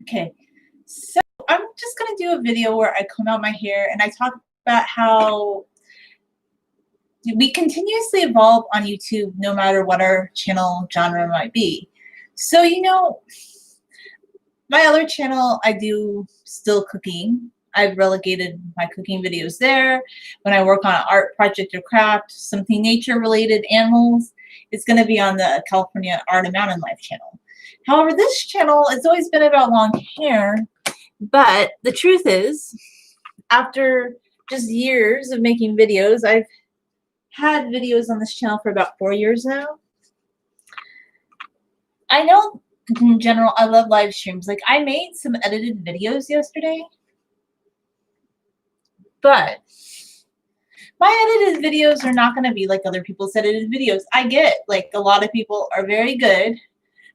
Okay, so I'm just gonna do a video where I comb out my hair and I talk about how we continuously evolve on YouTube no matter what our channel genre might be. So, my other channel, I do still cooking. I've relegated my cooking videos there. When I work on an art project or craft, something nature related, animals, it's going to be on the California Art and Mountain Life channel. However, this channel has always been about long hair, but the truth is, after just years of making videos, I've had videos on this channel for about 4 years now. I know in general I love live streams. Like, I made some edited videos yesterday, but my edited videos are not going to be like other people's edited videos. I get, like, a lot of people are very good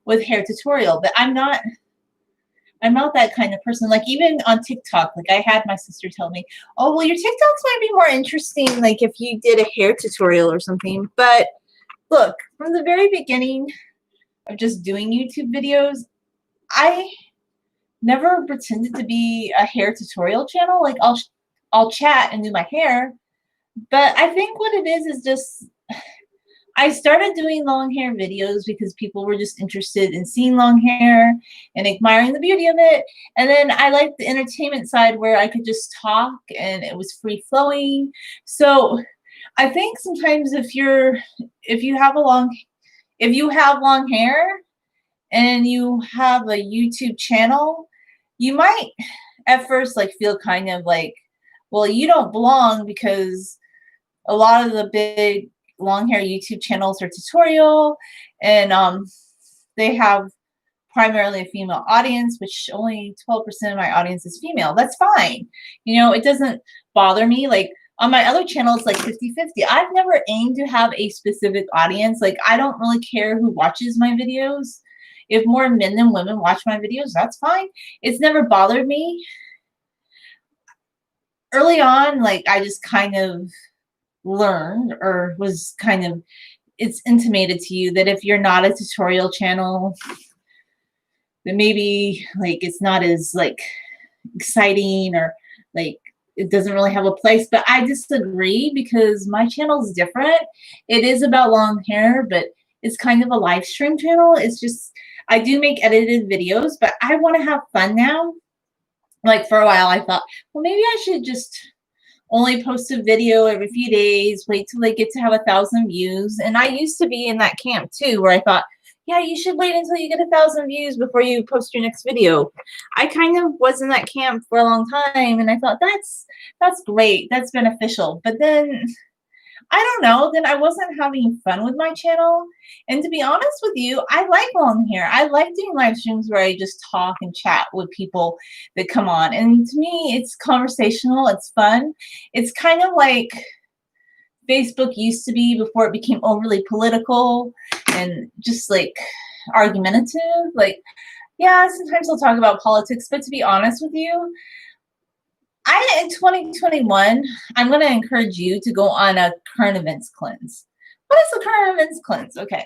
with hair tutorial, but I'm not that kind of person. Like, even on TikTok, like, I had my sister tell me, oh, well, your TikToks might be more interesting, like, if you did a hair tutorial or something. But look, from the very beginning of just doing YouTube videos, I never pretended to be a hair tutorial channel. Like, I'll chat and do my hair, but I think what it is just I started doing long hair videos because people were just interested in seeing long hair and admiring the beauty of it. And then I liked the entertainment side where I could just talk and it was free flowing. So I think sometimes if you have long hair and you have a YouTube channel, you might at first like feel kind of like, well, you don't belong, because a lot of the big long hair YouTube channels are tutorial, and they have primarily a female audience, which only 12% of my audience is female. That's fine. It doesn't bother me. Like, on my other channels, like 50-50. I've never aimed to have a specific audience. Like, I don't really care who watches my videos. If more men than women watch my videos, that's fine. It's never bothered me. Early on, like, I just kind of learned, or was kind of, it's intimated to you that if you're not a tutorial channel, then maybe like it's not as like exciting, or like it doesn't really have a place. But I disagree, because my channel is different. It is about long hair, but it's kind of a live stream channel. It's just, I do make edited videos, but I want to have fun now. Like, for a while I thought, well, maybe I should just only post a video every few days, wait till they get to have 1,000 views. And I used to be in that camp too, where I thought, yeah, you should wait until you get 1,000 views before you post your next video. I kind of was in that camp for a long time, and I thought that's great, that's beneficial. But then, I don't know, then I wasn't having fun with my channel. And to be honest with you, I like long hair. I like doing live streams where I just talk and chat with people that come on. And to me, it's conversational, it's fun. It's kind of like Facebook used to be before it became overly political and just like argumentative. Like, yeah, sometimes I'll talk about politics, but to be honest with you, in 2021, I'm going to encourage you to go on a current events cleanse. What is a current events cleanse? Okay.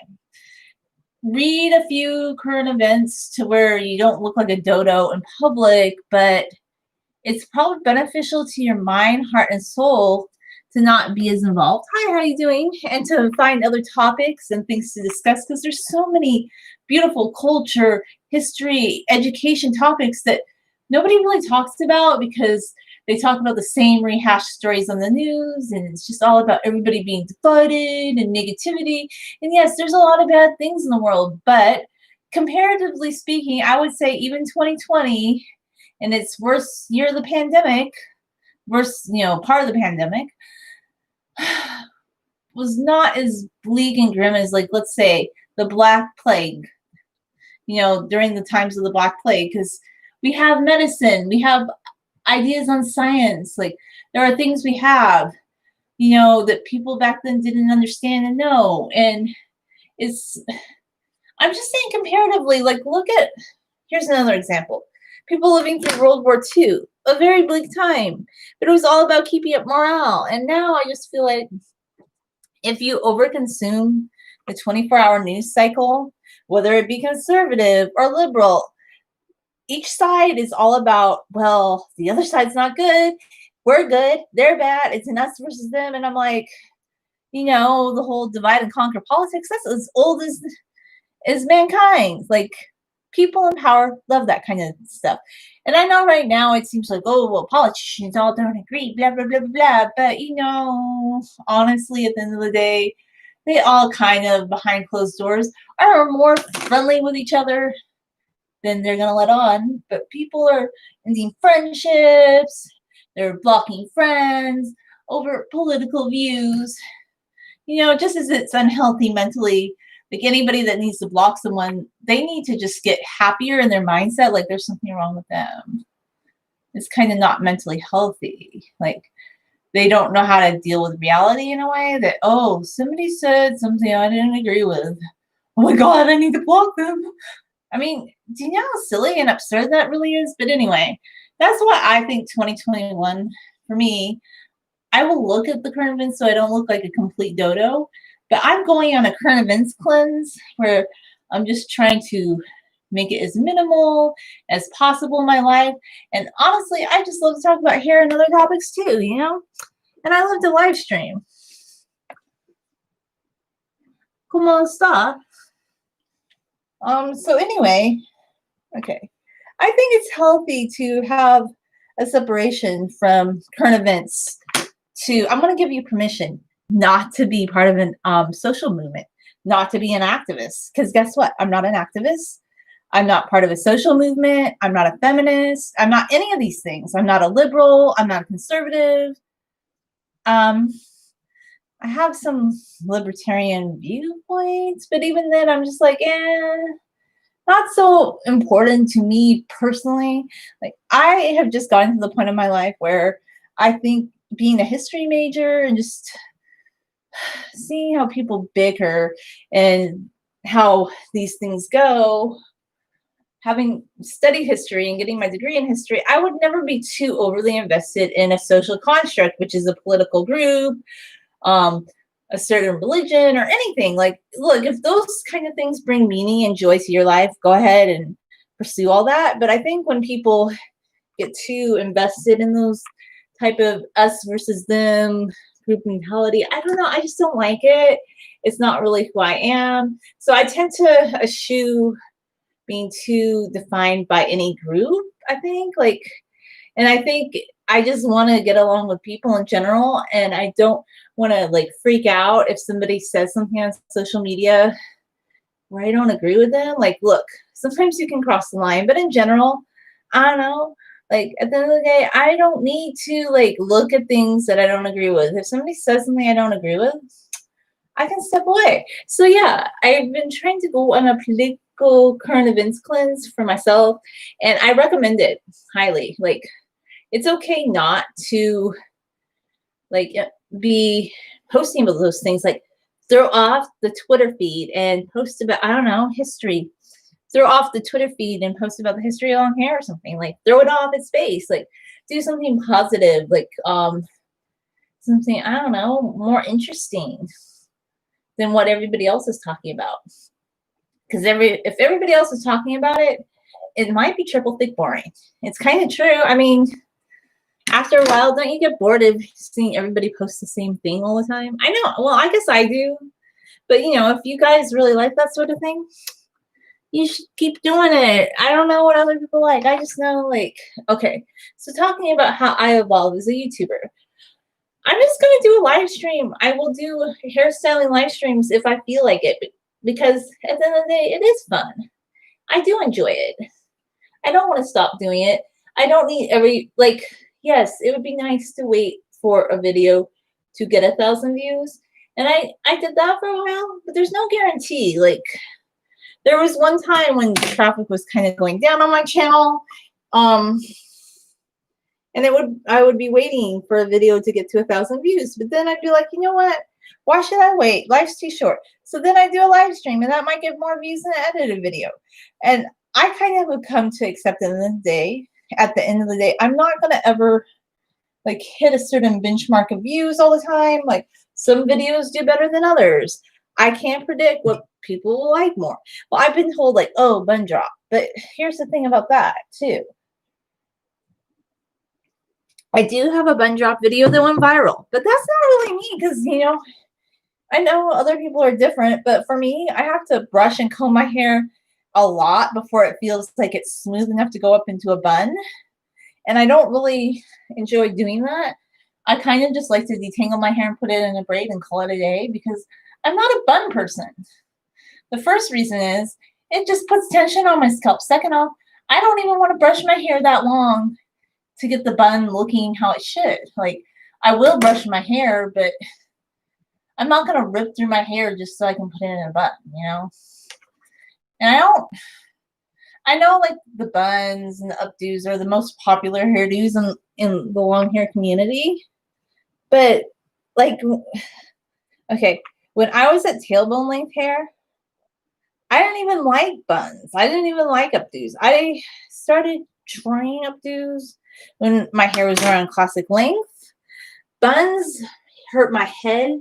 Read a few current events to where you don't look like a dodo in public, but it's probably beneficial to your mind, heart, and soul to not be as involved. Hi, how are you doing? And to find other topics and things to discuss, because there's so many beautiful culture, history, education topics that nobody really talks about, because they talk about the same rehashed stories on the news, and it's just all about everybody being divided and negativity. And yes, there's a lot of bad things in the world, but comparatively speaking, I would say even 2020, and its worst year of the pandemic, part of the pandemic, was not as bleak and grim as, like, let's say, the Black Plague, during the times of the Black Plague, because we have medicine, we have ideas on science. Like, there are things we have, that people back then didn't understand and know. And I'm just saying comparatively, like, here's another example. People living through World War II, a very bleak time, but it was all about keeping up morale. And now I just feel like if you overconsume the 24-hour news cycle, whether it be conservative or liberal, each side is all about, well, the other side's not good. We're good. They're bad. It's an us versus them. And I'm like, the whole divide and conquer politics, that's as old as mankind. Like, people in power love that kind of stuff. And I know right now it seems like, oh, well, politicians all don't agree, blah, blah, blah, blah, blah. But, honestly, at the end of the day, they all kind of behind closed doors are more friendly with each other than they're going to let on. But people are ending friendships, they're blocking friends over political views. Just as it's unhealthy mentally, like anybody that needs to block someone, they need to just get happier in their mindset, like there's something wrong with them. It's kind of not mentally healthy. Like, they don't know how to deal with reality in a way that, oh, somebody said something I didn't agree with. Oh my God, I need to block them. I mean, do you know how silly and absurd that really is? But anyway, that's what I think 2021 for me. I will look at the current events so I don't look like a complete dodo, but I'm going on a current events cleanse where I'm just trying to make it as minimal as possible in my life. And honestly, I just love to talk about hair and other topics too, And I love to live stream. ¿Cómo está? So anyway, okay. I think it's healthy to have a separation from current events I'm going to give you permission not to be part of an social movement, not to be an activist. Because guess what? I'm not an activist. I'm not part of a social movement. I'm not a feminist. I'm not any of these things. I'm not a liberal. I'm not a conservative. I have some libertarian viewpoints, but even then I'm just like, not so important to me personally. Like, I have just gotten to the point in my life where I think being a history major and just seeing how people bicker and how these things go, having studied history and getting my degree in history, I would never be too overly invested in a social construct, which is a political group, a certain religion, or anything. Like, look, if those kind of things bring meaning and joy to your life, go ahead and pursue all that. But I think when people get too invested in those type of us versus them group mentality, I don't know, I just don't like it. It's not really who I am. So I tend to eschew being too defined by any group, I think. And I think I just want to get along with people in general, and I don't want to freak out if somebody says something on social media where I don't agree with them. Like, look, sometimes you can cross the line, but in general, I don't know. Like, at the end of the day, I don't need to look at things that I don't agree with. If somebody says something I don't agree with, I can step away. So yeah, I've been trying to go on a political current events cleanse for myself, and I recommend it highly. Like, it's okay not to be posting about those things. Like, throw off the Twitter feed and post about, I don't know, history. Throw off the Twitter feed and post about the history of long hair or something. Like, throw it off its face. Like, do something positive. Like, something, I don't know, more interesting than what everybody else is talking about. Because if everybody else is talking about it, it might be triple thick boring. It's kind of true. I mean, after a while, don't you get bored of seeing everybody post the same thing all the time? I know. Well, I guess I do. But, if you guys really like that sort of thing, you should keep doing it. I don't know what other people like. I just know, okay. So talking about how I evolved as a YouTuber, I'm just going to do a live stream. I will do hairstyling live streams if I feel like it, because at the end of the day, it is fun. I do enjoy it. I don't want to stop doing it. I don't need yes, it would be nice to wait for a video to get 1,000 views. And I did that for a while, but there's no guarantee. There was one time when traffic was kind of going down on my channel. And I would be waiting for a video to get to 1,000 views. But then I'd be like, you know what? Why should I wait? Life's too short. So then I do a live stream, and that might get more views than an edited video. And I kind of have come to accept at the end of the day, I'm not going to ever hit a certain benchmark of views all the time. Like, some videos do better than others. I can't predict what people will like more. Well, I've been told like, oh, bun drop. But here's the thing about that too. I do have a bun drop video that went viral, but that's not really me because, I know other people are different, but for me, I have to brush and comb my hair a lot before it feels like it's smooth enough to go up into a bun. And I don't really enjoy doing that. I kind of just like to detangle my hair and put it in a braid and call it a day because I'm not a bun person. The first reason is it just puts tension on my scalp. Second off, I don't even want to brush my hair that long to get the bun looking how it should. Like, I will brush my hair, but I'm not going to rip through my hair just so I can put it in a bun. And I know like the buns and the updos are the most popular hairdos in the long hair community. But like, okay, when I was at tailbone length hair, I didn't even like buns. I didn't even like updos. I started trying updos when my hair was around classic length. Buns hurt my head.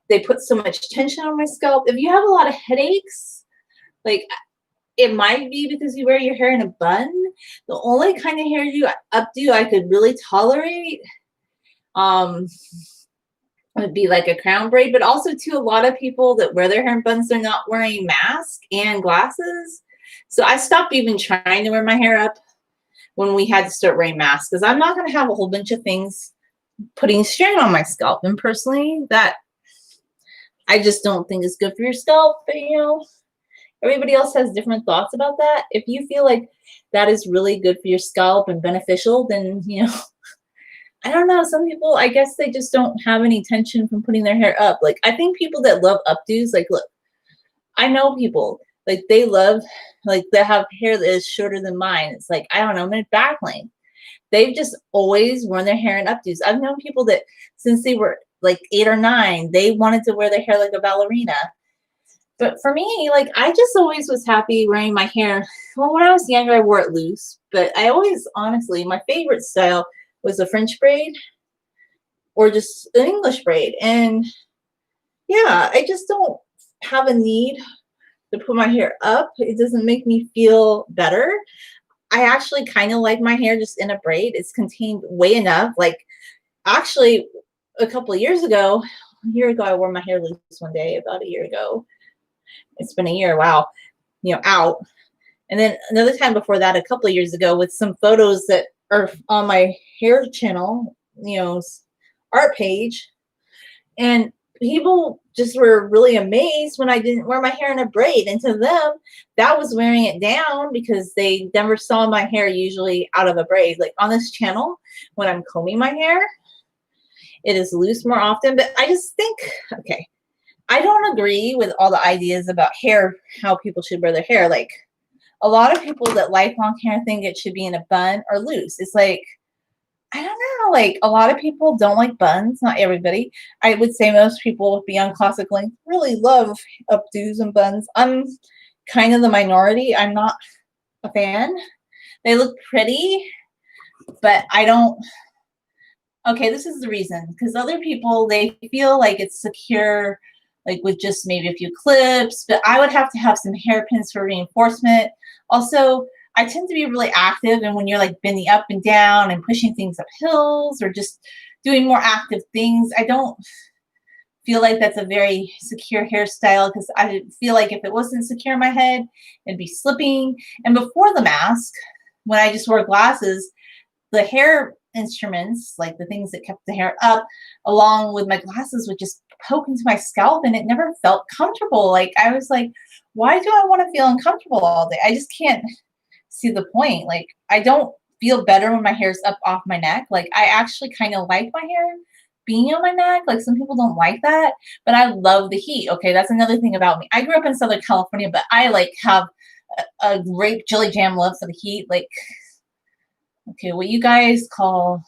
They put so much tension on my scalp. If you have a lot of headaches, like it might be because you wear your hair in a bun. The only kind of updo I could really tolerate would be like a crown braid, but also too, a lot of people that wear their hair in buns, they're not wearing masks and glasses. So I stopped even trying to wear my hair up when we had to start wearing masks because I'm not going to have a whole bunch of things putting strain on my scalp. And personally, that I just don't think is good for your scalp. But everybody else has different thoughts about that. If you feel like that is really good for your scalp and beneficial, then I don't know. Some people, I guess they just don't have any tension from putting their hair up. Like, I think people that love updos, like, look, I know people, like, they love, like, they have hair that is shorter than mine. It's like, I don't know, mid back length. They've just always worn their hair in updos. I've known people that since they were like 8 or 9, they wanted to wear their hair like a ballerina. But for me, like, I just always was happy wearing my hair. Well, when I was younger, I wore it loose. But I always, honestly, my favorite style was a French braid or just an English braid. And yeah, I just don't have a need to put my hair up. It doesn't make me feel better. I actually kind of like my hair just in a braid. It's contained way enough. Like, actually, a couple of years ago, I wore my hair loose one day, about a year ago. It's been a year. Wow. Out. And then another time before that, a couple of years ago, with some photos that are on my hair channel, art page. And people just were really amazed when I didn't wear my hair in a braid. And to them, that was wearing it down because they never saw my hair usually out of a braid. Like on this channel, when I'm combing my hair, it is loose more often. But I just think, okay, I don't agree with all the ideas about hair, how people should wear their hair. Like, a lot of people that like long hair think it should be in a bun or loose. It's like, I don't know, like a lot of people don't like buns, not everybody. I would say most people beyond classic length really love updos and buns. I'm kind of the minority. I'm not a fan. They look pretty, but I don't. Okay, this is the reason. Because other people, they feel like it's secure, like with just maybe a few clips, but I would have to have some hairpins for reinforcement. Also, I tend to be really active, and when you're like bending up and down and pushing things up hills or just doing more active things, I don't feel like that's a very secure hairstyle because I feel like if it wasn't secure in my head, it'd be slipping. And before the mask, when I just wore glasses, the hair instruments, like the things that kept the hair up, along with my glasses, would just poke into my scalp, and it never felt comfortable. Like, I was like, why do I want to feel uncomfortable all day? I just can't see the point. Like, I don't feel better when my hair's up off my neck. Like, I actually kind of like my hair being on my neck. Like, some people don't like that, but I love the heat. Okay, that's another thing about me. I grew up in Southern California, but I like have a great jelly jam love for the heat. Like, okay, what you guys call,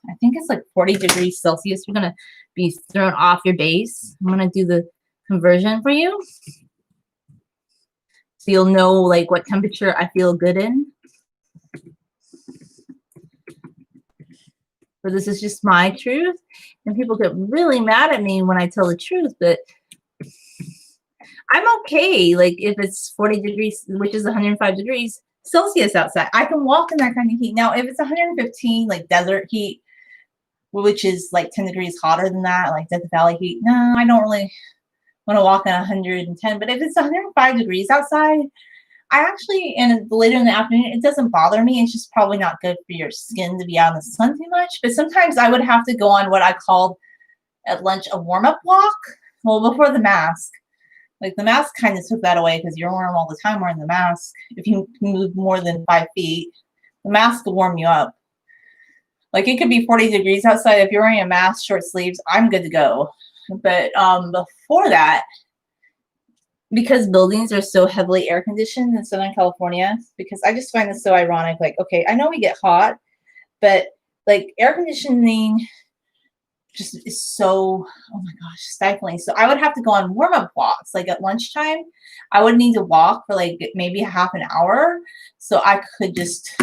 I think it's like 40 degrees Celsius. You're going to be thrown off your base. I'm going to do the conversion for you, so you'll know like what temperature I feel good in. So this is just my truth. And people get really mad at me when I tell the truth, but I'm okay. Like if it's 40 degrees, which is 105 degrees Celsius outside, I can walk in that kind of heat. Now, if it's 115, like desert heat, which is like 10 degrees hotter than that, like Death Valley heat, no, I don't really want to walk in 110. But if it's 105 degrees outside, I actually, and later in the afternoon, it doesn't bother me. It's just probably not good for your skin to be out in the sun too much. But sometimes I would have to go on what I called at lunch a warm-up walk. Well, before the mask. Like the mask kind of took that away because you're warm all the time wearing the mask. If you move more than 5 feet, the mask will warm you up. Like it could be 40 degrees outside. If you're wearing a mask, short sleeves, I'm good to go. But before that, because buildings are so heavily air conditioned in Southern California, because I just find this so ironic. Like, okay, I know we get hot, but like air conditioning just is so, oh my gosh, stifling. So I would have to go on warm-up walks. Like at lunchtime, I would need to walk for like maybe half an hour so I could just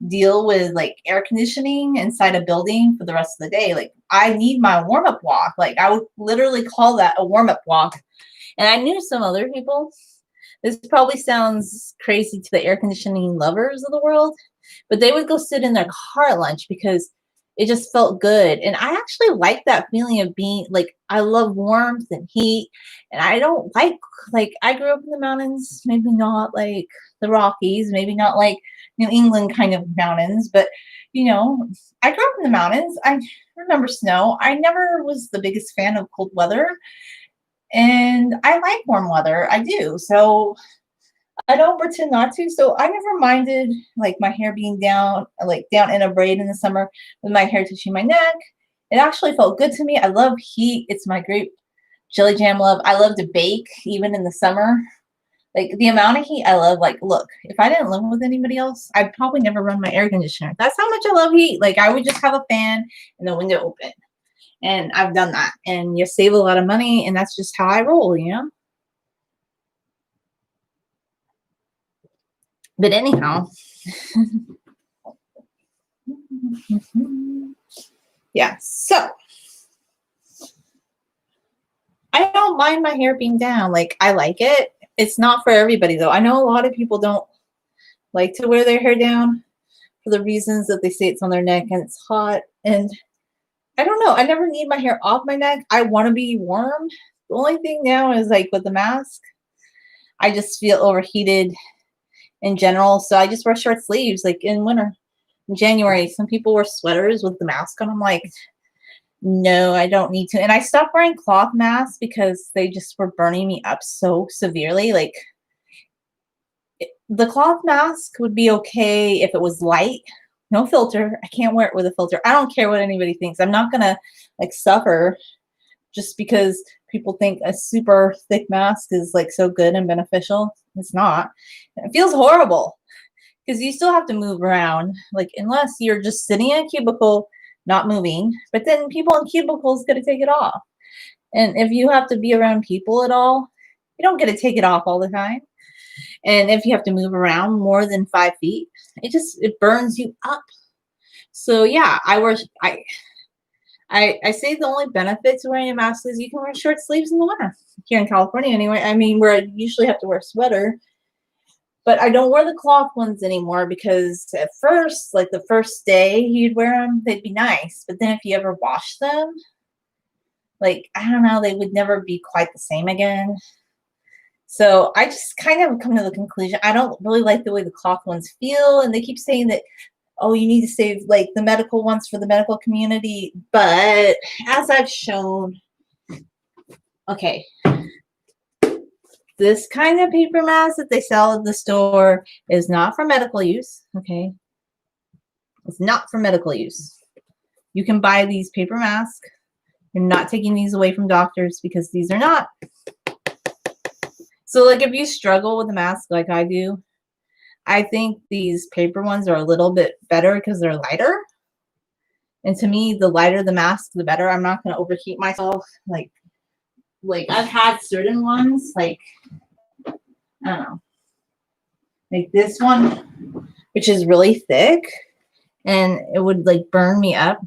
deal with like air conditioning inside a building for the rest of the day. Like I need my warm-up walk. Like I would literally call that a warm-up walk. And I knew some other people. This probably sounds crazy to the air conditioning lovers of the world, but they would go sit in their car at lunch because it just felt good. And I actually like that feeling of being like, I love warmth and heat. And I don't like, I grew up in the mountains, maybe not like the Rockies, maybe not like New England kind of mountains, but you know, I grew up in the mountains. I remember snow. I never was the biggest fan of cold weather. And I like warm weather. I do. So I don't pretend not to. So I never minded like my hair being down, like down in a braid in the summer with my hair touching my neck. It actually felt good to me. I love heat. It's my great jelly jam love. I love to bake even in the summer. Like the amount of heat I love, like, look, if I didn't live with anybody else, I'd probably never run my air conditioner. That's how much I love heat. Like I would just have a fan and the window open. And I've done that. And you save a lot of money. And that's just how I roll, you know? But anyhow, yeah, so I don't mind my hair being down. Like, I like it. It's not for everybody, though. I know a lot of people don't like to wear their hair down for the reasons that they say it's on their neck and it's hot. And I don't know. I never need my hair off my neck. I want to be warm. The only thing now is like with the mask, I just feel overheated in general. So I just wear short sleeves like in winter. In January, some people wear sweaters with the mask on. I'm like, no, I don't need to. And I stopped wearing cloth masks because they just were burning me up so severely. Like the cloth mask would be okay if it was light, no filter. I can't wear it with a filter. I don't care what anybody thinks. I'm not going to like suffer just because people think a super thick mask is like so good and beneficial. It's not. It feels horrible because you still have to move around, like unless you're just sitting in a cubicle, not moving. But then people in cubicles get to take it off. And if you have to be around people at all, you don't get to take it off all the time. And if you have to move around more than 5 feet, it burns you up. So yeah, I say the only benefit to wearing a mask is you can wear short sleeves in the winter here in California anyway. I mean, where I usually have to wear a sweater, but I don't wear the cloth ones anymore because at first, like the first day you'd wear them, they'd be nice. But then if you ever wash them, like, I don't know, they would never be quite the same again. So I just kind of come to the conclusion, I don't really like the way the cloth ones feel. And they keep saying that, oh, you need to save like the medical ones for the medical community. But as I've shown, okay, this kind of paper mask that they sell at the store is not for medical use, okay? It's not for medical use. You can buy these paper masks. You're not taking these away from doctors because these are not. So like if you struggle with a mask like I do, I think these paper ones are a little bit better because they're lighter. And to me, the lighter the mask, the better. I'm not going to overheat myself. Like I've had certain ones, like, I don't know, like this one, which is really thick, and it would like burn me up.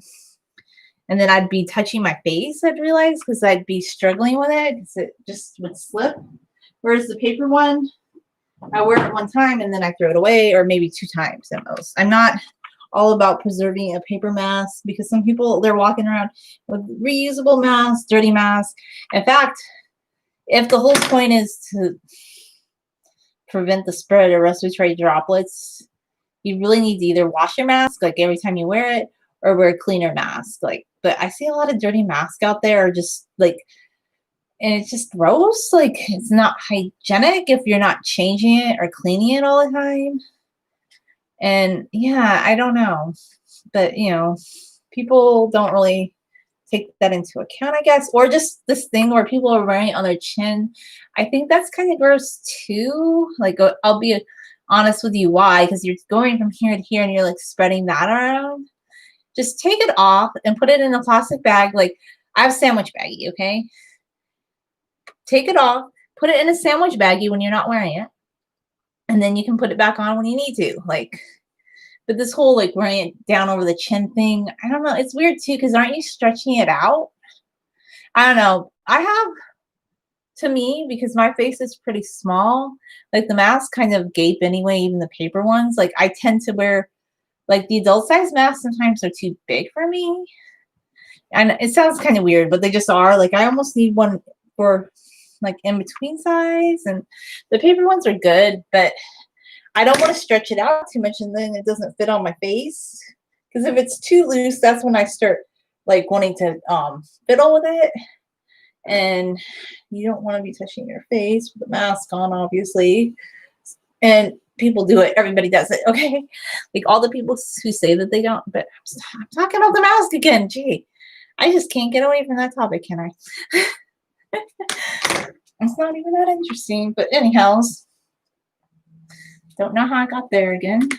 And then I'd be touching my face, I'd realize, because I'd be struggling with it because it just would slip. Whereas the paper one, I wear it one time and then I throw it away, or maybe 2 times at most. I'm not all about preserving a paper mask because some people, they're walking around with reusable masks, dirty masks. In fact, if the whole point is to prevent the spread of respiratory droplets, you really need to either wash your mask like every time you wear it, or wear a cleaner mask. Like, but I see a lot of dirty masks out there, just like, and it's just gross. Like, it's not hygienic if you're not changing it or cleaning it all the time. And yeah, I don't know, but you know, people don't really take that into account, I guess, or just this thing where people are wearing it on their chin. I think that's kind of gross too. Like, I'll be honest with you why, because you're going from here to here and you're like spreading that around. Just take it off and put it in a plastic bag. Like, I have a sandwich baggie, okay? Take it off, put it in a sandwich baggie when you're not wearing it, and then you can put it back on when you need to. Like, but this whole like wearing it down over the chin thing, I don't know. It's weird too, because aren't you stretching it out? I don't know. I have, to me, because my face is pretty small, like the masks kind of gape anyway, even the paper ones. Like, I tend to wear, like, the adult size masks sometimes are too big for me. And it sounds kind of weird, but they just are. Like, I almost need one for like in between size, and the paper ones are good, but I don't want to stretch it out too much and then it doesn't fit on my face. Because if it's too loose, that's when I start like wanting to fiddle with it. And you don't want to be touching your face with a mask on, obviously. And people do it. Everybody does it. Okay. Like all the people who say that they don't, but I'm talking about the mask again. Gee, I just can't get away from that topic, can I? It's not even that interesting, but anyhow, don't know how I got there again.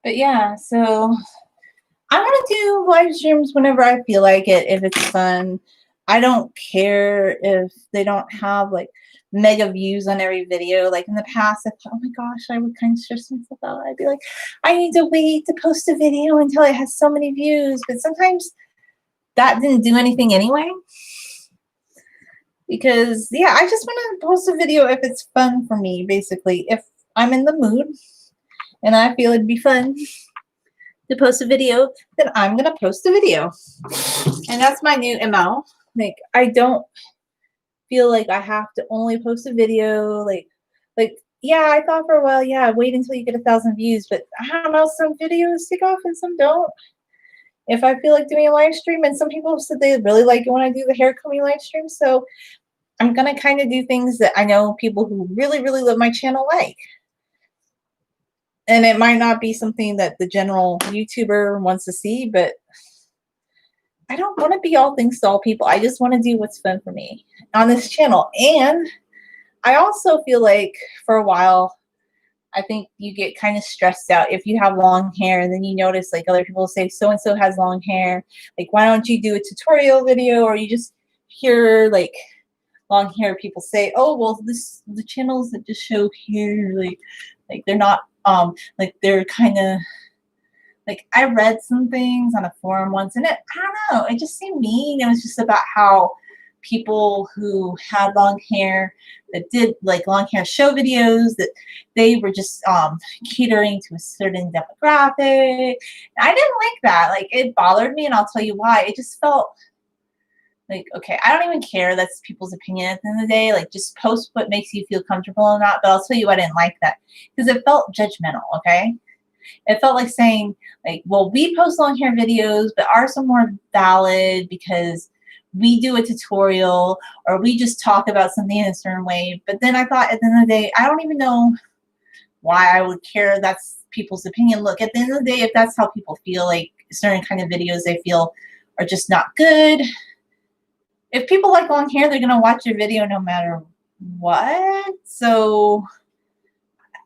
But yeah, so I want to do live streams whenever I feel like it, if it's fun. I don't care if they don't have like mega views on every video. Like in the past, I thought, oh my gosh, I would kind of stress myself out. I'd be like, I need to wait to post a video until it has so many views. But sometimes that didn't do anything anyway. Because, yeah, I just want to post a video if it's fun for me, basically. If I'm in the mood and I feel it'd be fun to post a video, then I'm going to post a video. And that's my new MO. Like, I don't feel like I have to only post a video. Like, yeah, I thought for a while, yeah, wait until you get 1,000 views. But I don't know, some videos take off and some don't. If I feel like doing a live stream, and some people said they really like it when I do the hair combing live stream. So I'm going to kind of do things that I know people who really, really love my channel like. And it might not be something that the general YouTuber wants to see, but I don't want to be all things to all people. I just want to do what's fun for me on this channel. And I also feel like for a while, I think you get kind of stressed out if you have long hair, and then you notice like other people say so-and-so has long hair. Like, why don't you do a tutorial video? Or you just hear like long hair people say, oh, well, the channels that just show hair, like they're not, like they're kind of, like I read some things on a forum once, and I don't know, it just seemed mean. It was just about how people who had long hair that did like long hair show videos, that they were just catering to a certain demographic. I didn't like that. Like, it bothered me, and I'll tell you why. It just felt like, okay, I don't even care. That's people's opinion at the end of the day. Like, just post what makes you feel comfortable or not. But I'll tell you, I didn't like that because it felt judgmental, okay? It felt like saying, like, well, we post long hair videos, but ours are more valid because we do a tutorial, or we just talk about something in a certain way. But then I thought, at the end of the day, I don't even know why I would care. That's people's opinion. Look, at the end of the day, if that's how people feel, like certain kind of videos they feel are just not good. If people like long hair, they're going to watch your video no matter what. So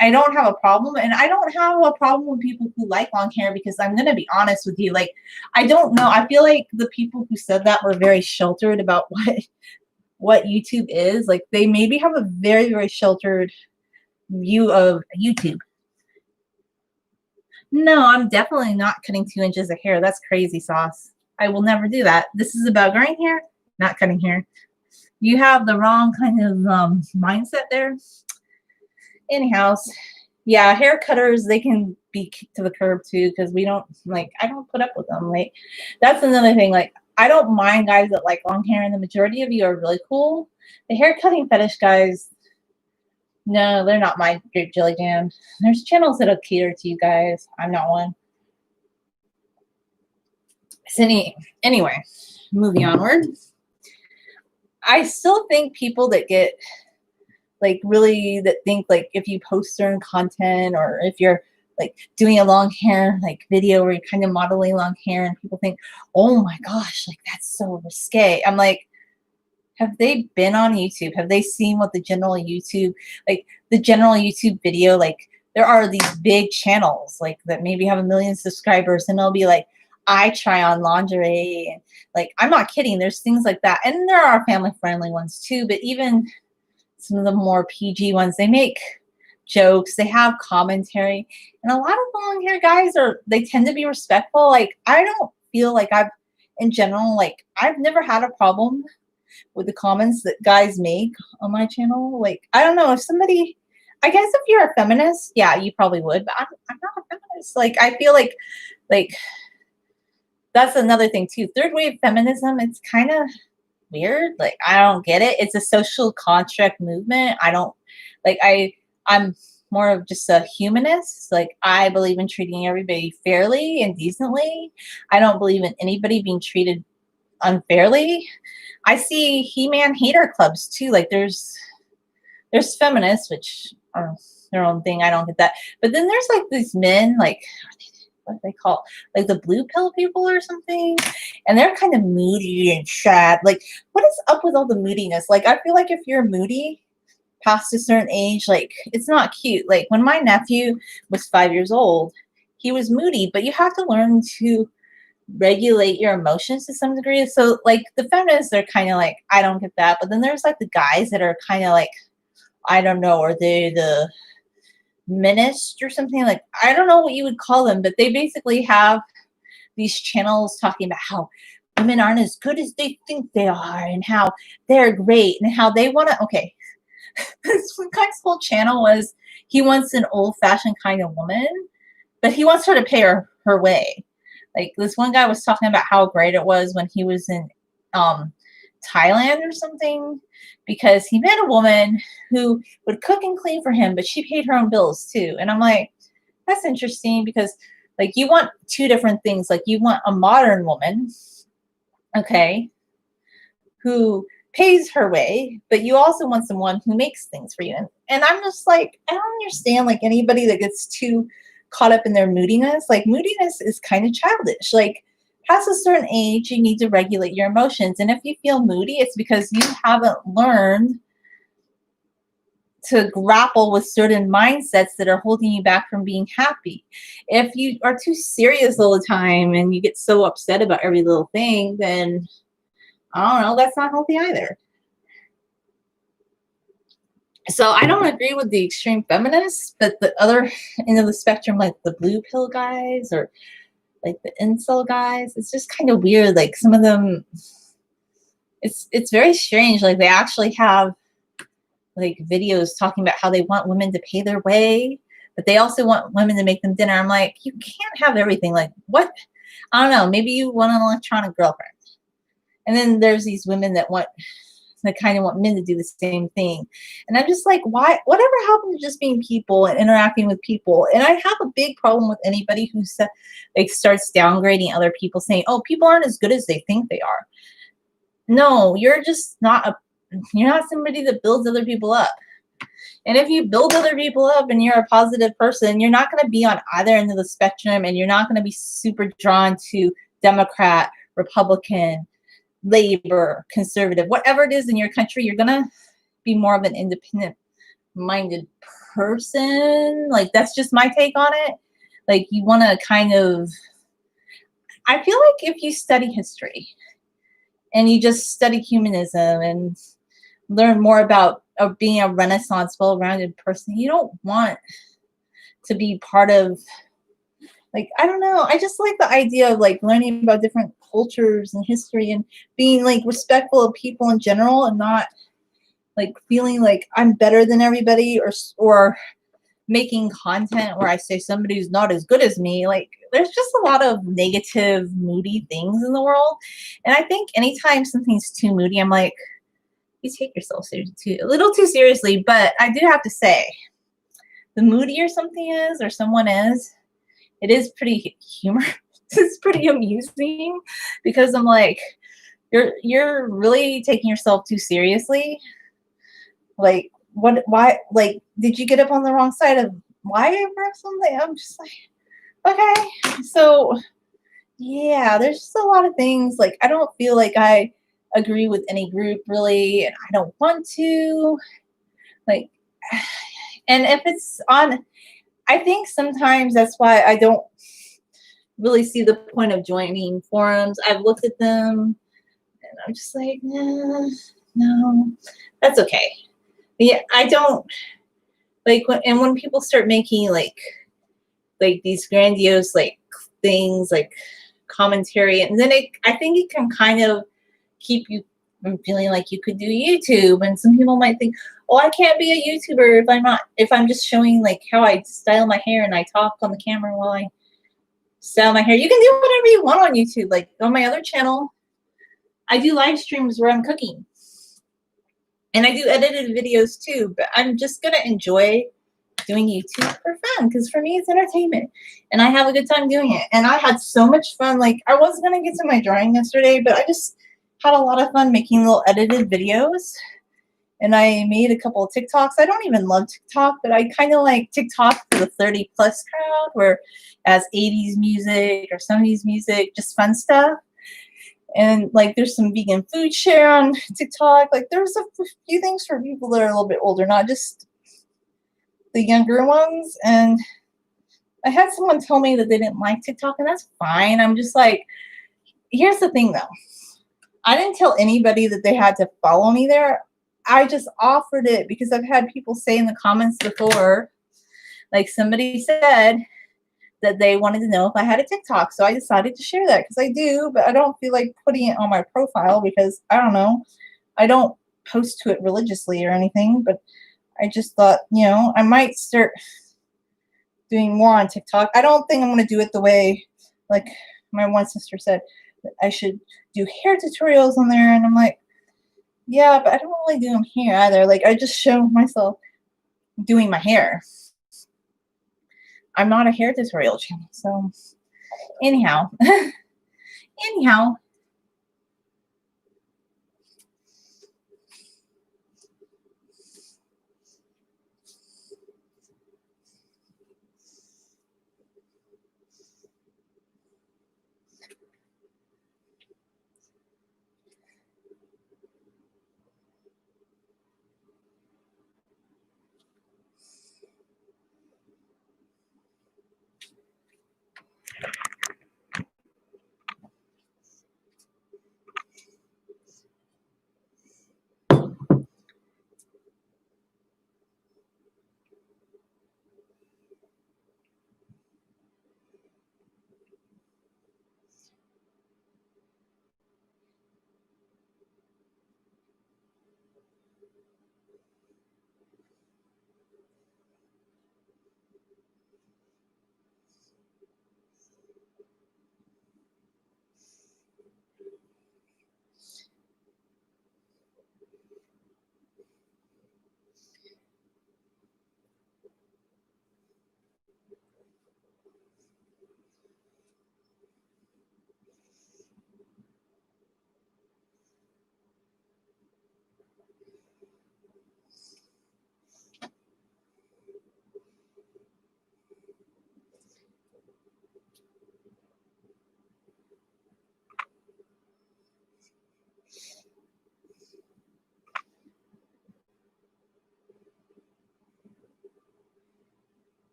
I don't have a problem. And I don't have a problem with people who like long hair, because I'm going to be honest with you. Like, I don't know. I feel like the people who said that were very sheltered about what YouTube is. Like, they maybe have a very, very sheltered view of YouTube. No, I'm definitely not cutting 2 inches of hair. That's crazy sauce. I will never do that. This is about growing hair, not cutting hair. You have the wrong kind of mindset there. Anyhow, yeah, hair cutters, they can be kicked to the curb too, because we don't like, I don't put up with them. Like, that's another thing. Like, I don't mind guys that like long hair, and the majority of you are really cool. The hair cutting fetish guys, no, they're not my grape jelly jam. There's channels that'll cater to you guys. I'm not one. So anyway, moving onward. I still think people that get like really that think like if you post certain content, or if you're like doing a long hair like video where you're kind of modeling long hair, and people think, oh my gosh, like that's so risque. I'm like, have they been on YouTube? Have they seen what the general YouTube video, like there are these big channels like that maybe have 1 million subscribers, and they'll be like, I try on lingerie, and like, I'm not kidding, there's things like that. And there are family friendly ones too, but even some of the more PG ones, they make jokes, they have commentary, and a lot of long hair guys they tend to be respectful. Like, I don't feel like in general, like I've never had a problem with the comments that guys make on my channel. Like, I don't know if somebody, I guess if you're a feminist, yeah, you probably would, but I'm not a feminist. Like, I feel like that's another thing too. Third wave feminism, it's kind of weird. Like, I don't get it. It's a social construct movement. I don't like, I'm more of just a humanist. Like, I believe in treating everybody fairly and decently. I don't believe in anybody being treated unfairly. I see He-Man hater clubs too. Like, there's feminists, which are their own thing. I don't get that. But then there's like these men, like, what they call, like the blue pill people or something, and they're kind of moody and sad. Like, what is up with all the moodiness? Like, I feel like if you're moody past a certain age, like, it's not cute. Like, when my nephew was 5 years old, he was moody, but you have to learn to regulate your emotions to some degree. So like the feminists are kind of like, I don't get that. But then there's like the guys that are kind of like, I don't know, are they the minister or something? Like, I don't know what you would call them, but they basically have these channels talking about how women aren't as good as they think they are, and how they're great, and how they want to, okay. This one guy's whole channel was, he wants an old-fashioned kind of woman, but he wants her to pay her way. Like, this one guy was talking about how great it was when he was in Thailand or something, because he met a woman who would cook and clean for him, but she paid her own bills too. And I'm like, that's interesting, because like, you want two different things. Like, you want a modern woman, okay, who pays her way, but you also want someone who makes things for you. And I'm just like, I don't understand like anybody that gets too caught up in their moodiness. Like, moodiness is kind of childish. Like, past a certain age, you need to regulate your emotions. And if you feel moody, it's because you haven't learned to grapple with certain mindsets that are holding you back from being happy. If you are too serious all the time and you get so upset about every little thing, then I don't know, that's not healthy either. So I don't agree with the extreme feminists, but the other end of the spectrum, like the blue pill guys or like the incel guys, it's just kind of weird. Like, some of them, it's very strange. Like, they actually have like videos talking about how they want women to pay their way, but they also want women to make them dinner. I'm like, you can't have everything. Like, what? I don't know. Maybe you want an electronic girlfriend. And then there's these women that kind of want men to do the same thing. And I'm just like, why? Whatever happened to just being people and interacting with people? And I have a big problem with anybody who starts downgrading other people, saying, oh, people aren't as good as they think they are. No, you're not somebody that builds other people up. And if you build other people up and you're a positive person, you're not going to be on either end of the spectrum, and you're not going to be super drawn to Democrat, Republican, Labor, conservative, whatever it is in your country. You're gonna be more of an independent minded person. Like, that's just my take on it. Like, you want to kind of, I feel like if you study history and you just study humanism and learn more about of being a Renaissance, well-rounded person. You don't want to be part of, like, I don't know. I just like the idea of like learning about different cultures and history and being like respectful of people in general and not like feeling like I'm better than everybody or making content where I say somebody's not as good as me. Like there's just a lot of negative, moody things in the world. And I think anytime something's too moody, I'm like, you take yourself a little too seriously. But I do have to say, the moodier something is or someone is, it is pretty humorous. It's pretty amusing because I'm like, you're really taking yourself too seriously. Like what? Why? Like, did you get up on the wrong side of life or something? I'm just like, okay. So yeah, there's just a lot of things. Like I don't feel like I agree with any group really, and I don't want to. Like, and if it's on, I think sometimes that's why I don't really see the point of joining forums. I've looked at them and I'm just like, nah, no, that's okay. Yeah, I don't like when people start making like these grandiose like things like commentary, and then I think it can kind of keep you from feeling like you could do YouTube. And some people might think, oh, I can't be a YouTuber if I'm just showing like how I style my hair and I talk on the camera while I style my hair. You can do whatever you want on YouTube. Like on my other channel, I do live streams where I'm cooking. And I do edited videos too, but I'm just gonna enjoy doing YouTube for fun because for me it's entertainment and I have a good time doing it. And I had so much fun. Like I wasn't gonna get to my drawing yesterday, but I just had a lot of fun making little edited videos. And I made a couple of TikToks. I don't even love TikTok, but I kind of like TikTok for the 30 plus crowd where as 80s music or 70s music, just fun stuff. And like there's some vegan food share on TikTok. Like there's a few things for people that are a little bit older, not just the younger ones. And I had someone tell me that they didn't like TikTok, and that's fine. I'm just like, here's the thing though. I didn't tell anybody that they had to follow me there. I just offered it because I've had people say in the comments before, like somebody said that they wanted to know if I had a TikTok. So I decided to share that because I do, but I don't feel like putting it on my profile because I don't know. I don't post to it religiously or anything, but I just thought, I might start doing more on TikTok. I don't think I'm going to do it the way, like my one sister said, that I should do hair tutorials on there. And I'm like, yeah, but I don't really do them here either. Like I just show myself doing my hair. I'm not a hair tutorial channel. So anyhow, anyhow,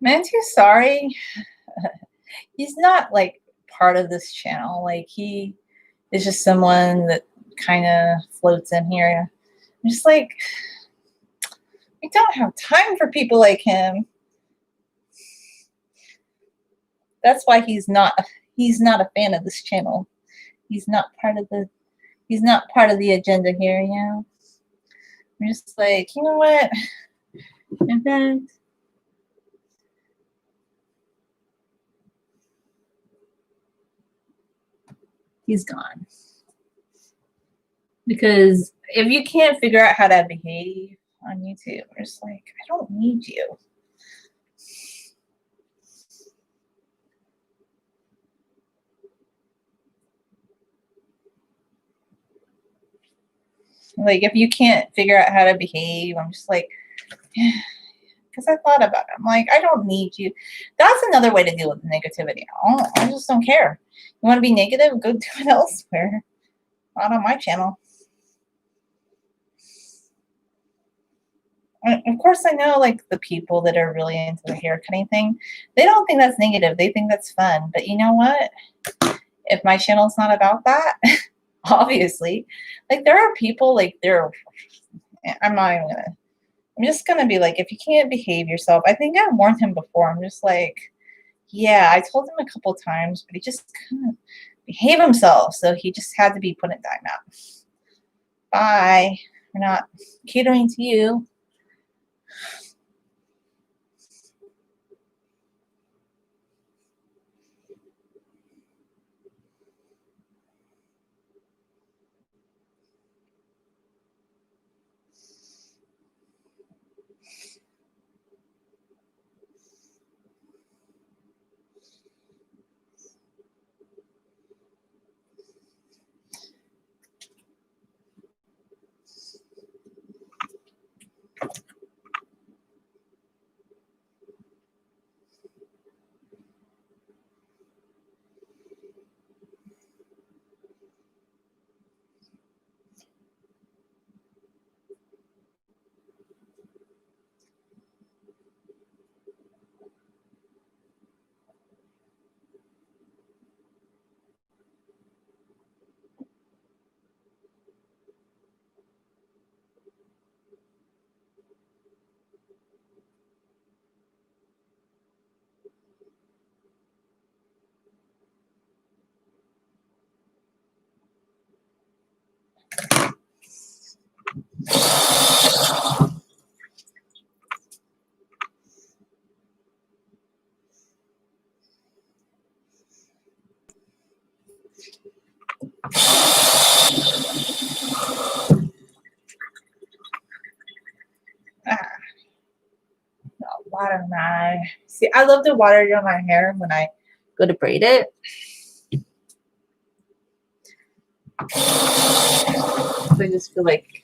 Man, too sorry. He's not like part of this channel. Like he is just someone that kind of floats in here. I'm just like, I don't have time for people like him. That's why he's not a fan of this channel. He's not part of the he's not part of the agenda here, you know. I'm just like, you know what? In fact, he's gone. Because if you can't figure out how to behave on YouTube, we're just like, I don't need you. Like, if you can't figure out how to behave, I'm just like, because I thought about it. I'm like, I don't need you. That's another way to deal with negativity. I just don't care. You want to be negative? Go do it elsewhere. Not on my channel. And of course, I know like the people that are really into the hair cutting thing, they don't think that's negative. They think that's fun. But you know what? If my channel's not about that, obviously, like there are people like I'm not even gonna. I'm just gonna be like, if you can't behave yourself, I think I warned him before. I'm just like, yeah, I told him a couple times, but he just couldn't behave himself, so he just had to be put in timeout. Bye. We're not catering to you. Ah, water my. See, I love to water my hair when I go to braid it. So I just feel like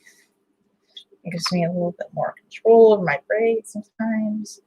it gives me a little bit more control over my braids sometimes.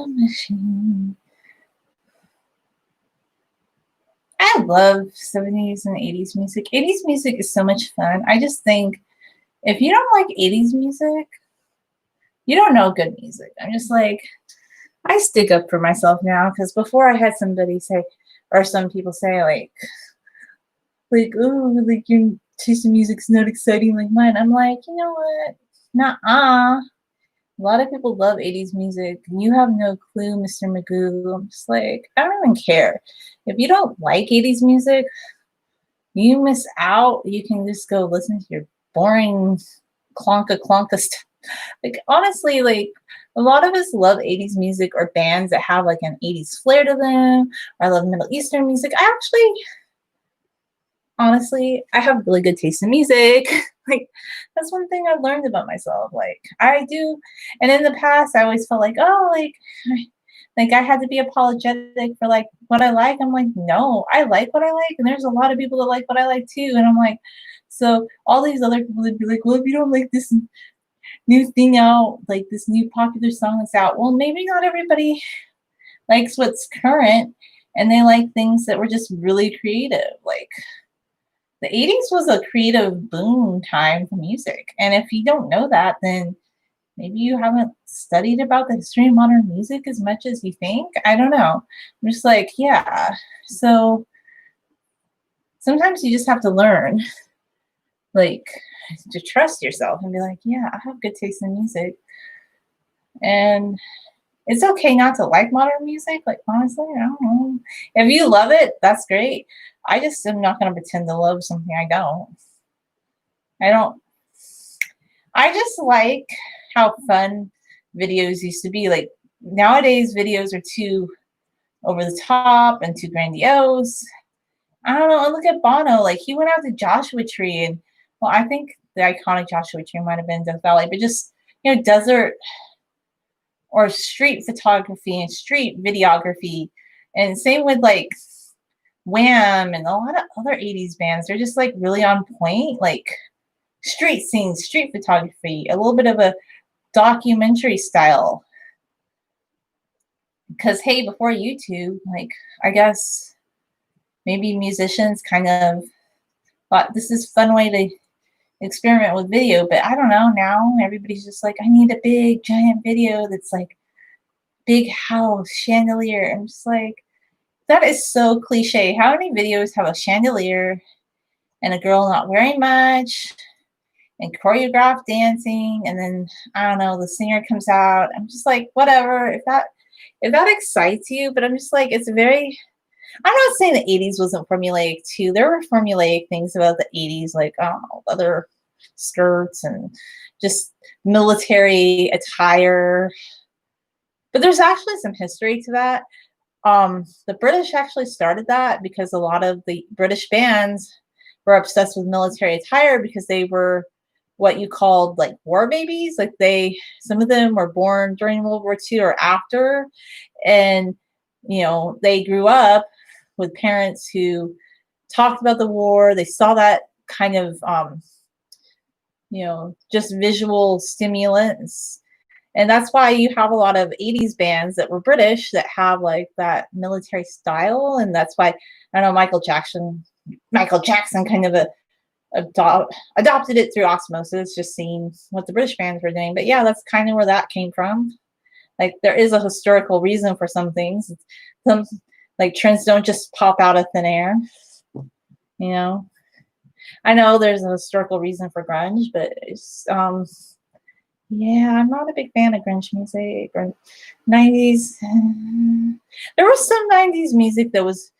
Machine. I love 70s and 80s music. 80s music is so much fun. I just think if you don't like 80s music, you don't know good music. I'm just like, I stick up for myself now because before I had somebody say, or some people say, oh, like your taste in music's not exciting like mine. I'm like, you know what? Nuh-uh. A lot of people love 80s music. You have no clue, Mr. Magoo. I'm just like, I don't even care. If you don't like 80s music, you miss out. You can just go listen to your boring clonka stuff. Like, honestly, like, a lot of us love 80s music or bands that have like an 80s flair to them. Or I love Middle Eastern music. Honestly, I have really good taste in music. Like, that's one thing I've learned about myself. Like, I do, and in the past, I always felt like, oh, like I had to be apologetic for like what I like. I'm like, no, I like what I like, and there's a lot of people that like what I like too. And I'm like, so all these other people would be like, well, if you don't like this new thing out, like this new popular song that's out, well, maybe not everybody likes what's current, and they like things that were just really creative, like the 80s was a creative boom time for music. And if you don't know that, then maybe you haven't studied about the history of modern music as much as you think. I don't know. I'm just like, yeah. So sometimes you just have to learn, like, to trust yourself and be like, yeah, I have good taste in music. And it's okay not to like modern music. Like, honestly, I don't know. If you love it, that's great. I just am not going to pretend to love something I don't. I don't I just like how fun videos used to be. Like nowadays, videos are too over the top and too grandiose. I don't know. Look at Bono. Like he went out to Joshua Tree, and well, I think the iconic Joshua Tree might have been Death Valley, but just desert or street photography and street videography, and same with like Wham and a lot of other '80s bands. They're just like really on point. Like street scenes, street photography, a little bit of a documentary style. Because hey, before YouTube, like I guess maybe musicians kind of thought this is a fun way to experiment with video, but I don't know. Now everybody's just like, I need a big giant video that's like big house chandelier. I'm just like, that is so cliche. How many videos have a chandelier and a girl not wearing much and choreographed dancing, and then I don't know, the singer comes out. I'm just like, whatever. If that excites you, but I'm just like, it's very. I'm not saying the '80s wasn't formulaic too. There were formulaic things about the '80s, like I don't know, leather skirts and just military attire. But there's actually some history to that. The British actually started that because a lot of the British bands were obsessed with military attire because they were what you called like war babies. Like some of them were born during World War II or after, and they grew up with parents who talked about the war. They saw that kind of just visual stimulants. And that's why you have a lot of 80s bands that were British that have like that military style. And that's why I know Michael Jackson kind of adopted it through osmosis, just seeing what the British bands were doing. But yeah, that's kind of where that came from. Like there is a historical reason for some things. Some like trends don't just pop out of thin air. I know there's a historical reason for grunge, but it's yeah, I'm not a big fan of grunge music or 90s. There was some 90s music that was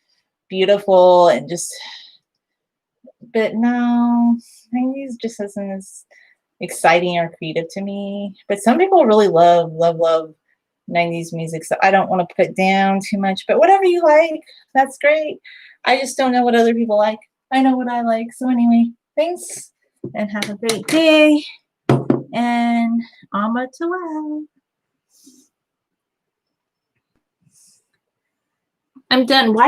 beautiful and just, but no, 90s just isn't as exciting or creative to me. But some people really love 90s music, so I don't want to put it down too much. But whatever you like, that's great. I just don't know what other people like. I know what I like. So anyway, thanks and have a great day. And Amma to well. I'm done. Why